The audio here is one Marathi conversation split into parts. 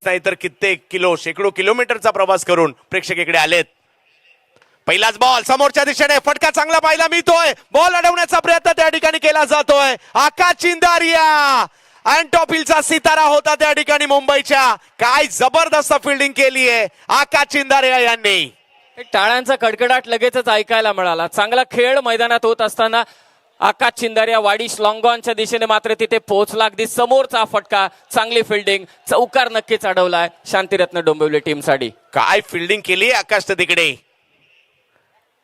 नाहीतर कित्येक किलो शेकडो किलोमीटरचा प्रवास करून प्रेक्षक इकडे आलेत. पहिलाच बॉल समोरच्या दिशेने फटका चांगला पाहायला मिळतोय. बॉल अडवण्याचा प्रयत्न त्या ठिकाणी केला जातोय. आकाश चिंदारिया अँटॉपिलचा सितारा होता त्या ठिकाणी मुंबईच्या. काय जबरदस्त फिल्डिंग केली आहे आकाश चिंदारिया यांनी. टाळ्यांचा कडकडाट लगेचच ऐकायला मिळाला. चांगला खेळ मैदानात होत असताना आकाश चिंदारिया वाडिश लॉंगॉनच्या दिशेने मात्र तिथे पोहोचला. अगदी समोरचा फटका, चांगली फिल्डिंग, चौकार नक्कीच अडवलाय शांतिरत्न डोंबिवली टीमसाठी. काय फिल्डिंग केली आकाश तिकडे.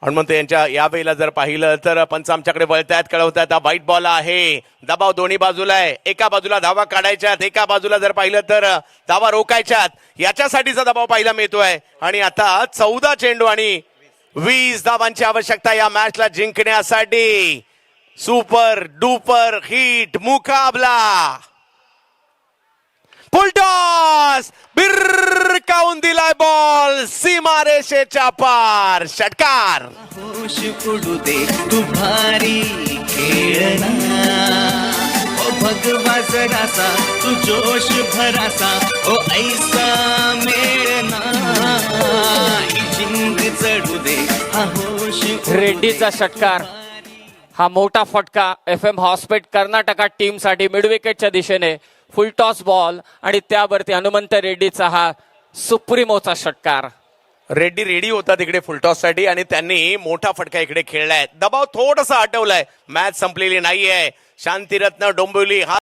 हनुमंत यांच्या या वेळेला जर पाहिलं तर पंच आमच्याकडे वळतायत, कळवतायत. हा व्हाईट बॉल आहे. दबाव दोन्ही बाजूला आहे. एका बाजूला धावा काढायच्यात, एका बाजूला जर पाहिलं तर धावा रोखायच्यात. याच्यासाठीचा दबाव पाहायला मिळतोय. आणि आता 14 चेंडू आणि 20 धावांची आवश्यकता या मॅचला जिंकण्यासाठी. सुपर डुपर हिट मुकाबला. फुलटॉस बिरकावून दिलाय बॉल सीमारेषेच्या पार. षटकार. होश उडू दे तू भारी खेळना, ओ भगवा जरासा तू जोश भरासा, ओ ऐसा मेळना जिंक चढू दे हा होश. रेड्डीचा षटकार, हा मोठा फटका FM हॉस्पेट कर्नाटका टीमसाठी मिडविकेटच्या दिशेने. फुल टॉस बॉल आणि त्यावरती हनुमंत रेड्डीचा हा सुप्रीमोचा षटकार. रेड्डी रेडी होता तिकडे फुलटॉस साठी आणि त्यांनी मोठा फटका इकडे खेळलाय. दबाव थोडासा हटवलाय. मॅच संपलेली नाहीये. शांतिरत्न डोंबिवली हा